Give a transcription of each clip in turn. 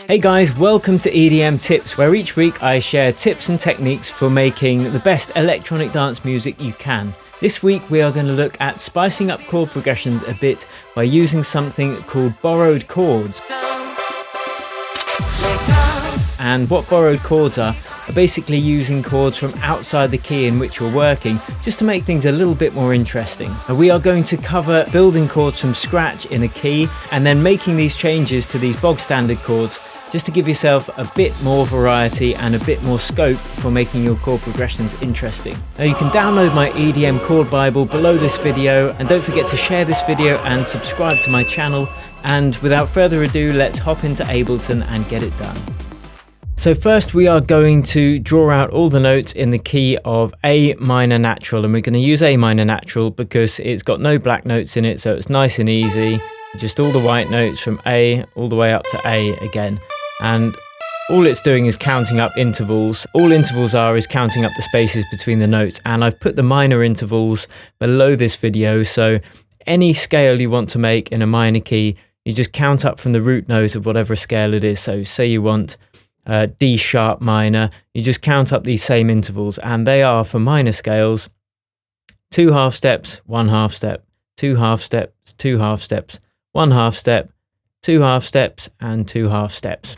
Hey guys, welcome to EDM Tips, where each week I share tips and techniques for making the best electronic dance music you can. This week we are going to look at spicing up chord progressions a bit by using something called borrowed chords. And what borrowed chords are basically using chords from outside the key in which you're working, just to make things a little bit more interesting. And we are going to cover building chords from scratch in a key and then making these changes to these bog standard chords, just to give yourself a bit more variety and a bit more scope for making your chord progressions interesting. Now you can download my EDM chord Bible below this video, and don't forget to share this video and subscribe to my channel. And without further ado, let's hop into Ableton and get it done. So first we are going to draw out all the notes in the key of A minor natural, and we're going to use A minor natural because it's got no black notes in it, so it's nice and easy. Just all the white notes from A all the way up to A again. And all it's doing is counting up intervals. All intervals are is counting up the spaces between the notes, and I've put the minor intervals below this video, so any scale you want to make in a minor key, you just count up from the root note of whatever scale it is. So say you want D sharp minor, you just count up these same intervals, and they are, for minor scales, 2 half steps, 1 half step, 2 half steps, 2 half steps, 1 half step, 2 half steps, and 2 half steps.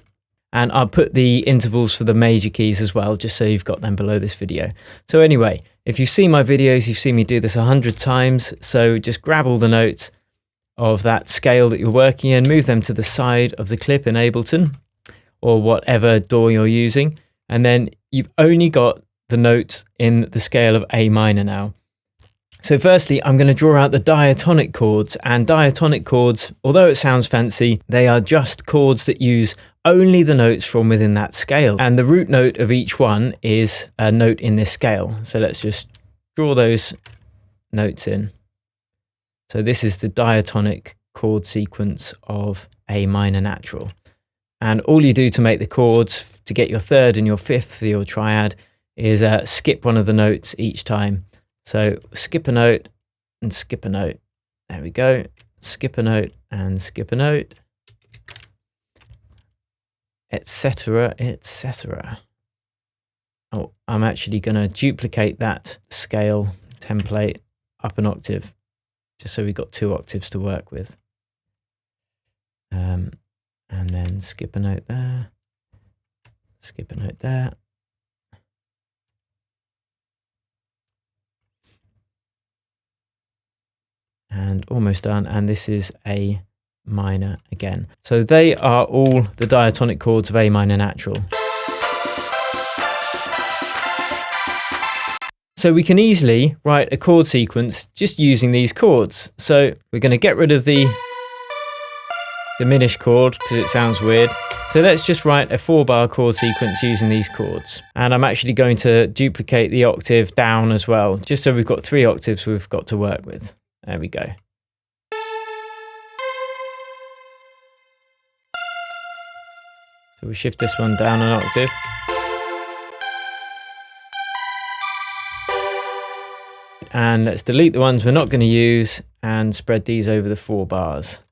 And I'll put the intervals for the major keys as well, just so you've got them below this video. So anyway, if you've seen my videos, you've seen me do this 100 times, so just grab all the notes of that scale that you're working in, move them to the side of the clip in Ableton, or whatever DAW you're using, and then you've only got the notes in the scale of A minor now. So firstly, I'm going to draw out the diatonic chords, and diatonic chords, although it sounds fancy, they are just chords that use only the notes from within that scale, and the root note of each one is a note in this scale. So let's just draw those notes in. So this is the diatonic chord sequence of A minor natural. And all you do to make the chords, to get your third and your fifth for your triad, is skip one of the notes each time. So skip a note and skip a note. There we go. Skip a note and skip a note, etc., etc. Oh, I'm actually going to duplicate that scale template up an octave, just so we've got 2 octaves to work with. And then skip a note there, skip a note there. And almost done, and this is A minor again. So they are all the diatonic chords of A minor natural. So we can easily write a chord sequence just using these chords. So we're going to get rid of the diminished chord because it sounds weird. So let's just write a 4-bar chord sequence using these chords. And I'm actually going to duplicate the octave down as well, just so we've got 3 octaves we've got to work with. There we go. So we'll shift this one down an octave. And let's delete the ones we're not going to use and spread these over the 4 bars.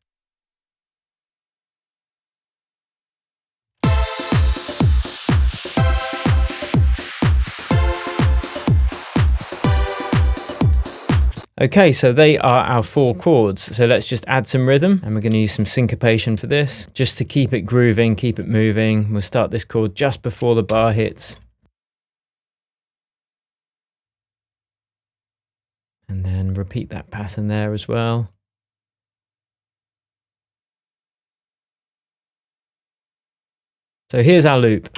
Okay, so they are our 4 chords. So let's just add some rhythm, and we're going to use some syncopation for this, just to keep it grooving, keep it moving. We'll start this chord just before the bar hits. And then repeat that pattern there as well. So here's our loop.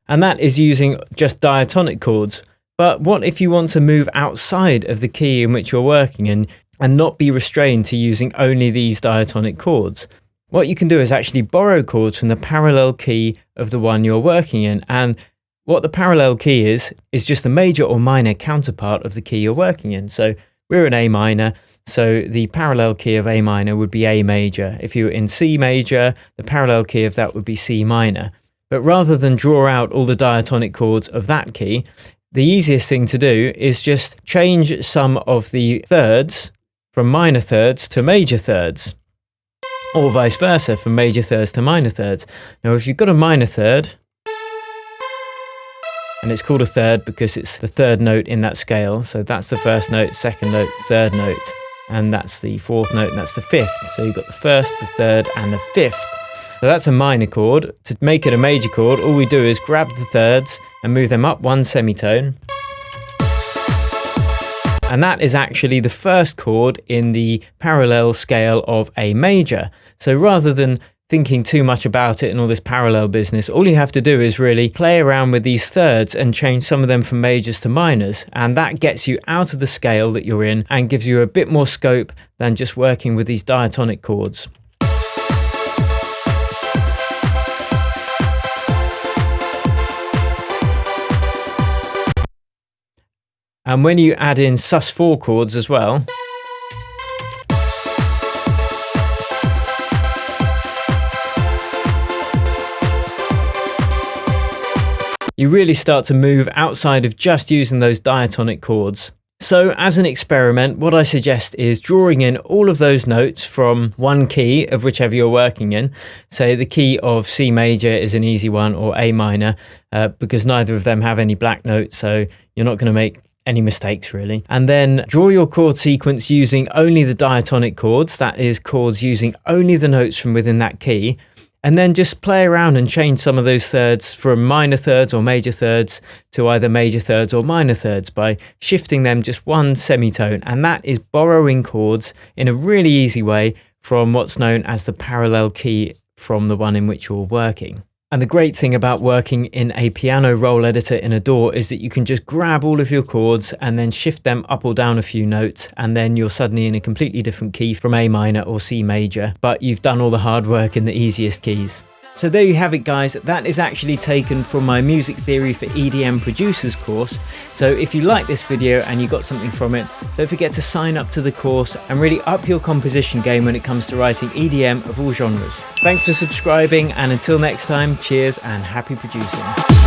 And that is using just diatonic chords. But what if you want to move outside of the key in which you're working in and not be restrained to using only these diatonic chords? What you can do is actually borrow chords from the parallel key of the one you're working in. And what the parallel key is just the major or minor counterpart of the key you're working in. So we're in A minor, so the parallel key of A minor would be A major. If you were in C major, the parallel key of that would be C minor. But rather than draw out all the diatonic chords of that key, the easiest thing to do is just change some of the thirds from minor thirds to major thirds, or vice versa, from major thirds to minor thirds. Now, if you've got a minor third, and it's called a third because it's the third note in that scale, so that's the first note, second note, third note, and that's the fourth note, and that's the fifth. So you've got the first, the third, and the fifth. So that's a minor chord. To make it a major chord, all we do is grab the thirds and move them up one semitone. And that is actually the first chord in the parallel scale of A major. So rather than thinking too much about it and all this parallel business, all you have to do is really play around with these thirds and change some of them from majors to minors. And that gets you out of the scale that you're in and gives you a bit more scope than just working with these diatonic chords. And when you add in sus4 chords as well, you really start to move outside of just using those diatonic chords. So as an experiment, what I suggest is drawing in all of those notes from one key of whichever you're working in. Say the key of C major is an easy one, or A minor, because neither of them have any black notes, so you're not going to make any mistakes really. And then draw your chord sequence using only the diatonic chords, that is chords using only the notes from within that key. And then just play around and change some of those thirds from minor thirds or major thirds to either major thirds or minor thirds by shifting them just one semitone. And that is borrowing chords in a really easy way from what's known as the parallel key from the one in which you're working. And the great thing about working in a piano roll editor in a DAW is that you can just grab all of your chords and then shift them up or down a few notes, and then you're suddenly in a completely different key from A minor or C major, but you've done all the hard work in the easiest keys. So there you have it, guys. That is actually taken from my Music Theory for EDM Producers course. So if you like this video and you got something from it, don't forget to sign up to the course and really up your composition game when it comes to writing EDM of all genres. Thanks for subscribing, and until next time, cheers and happy producing.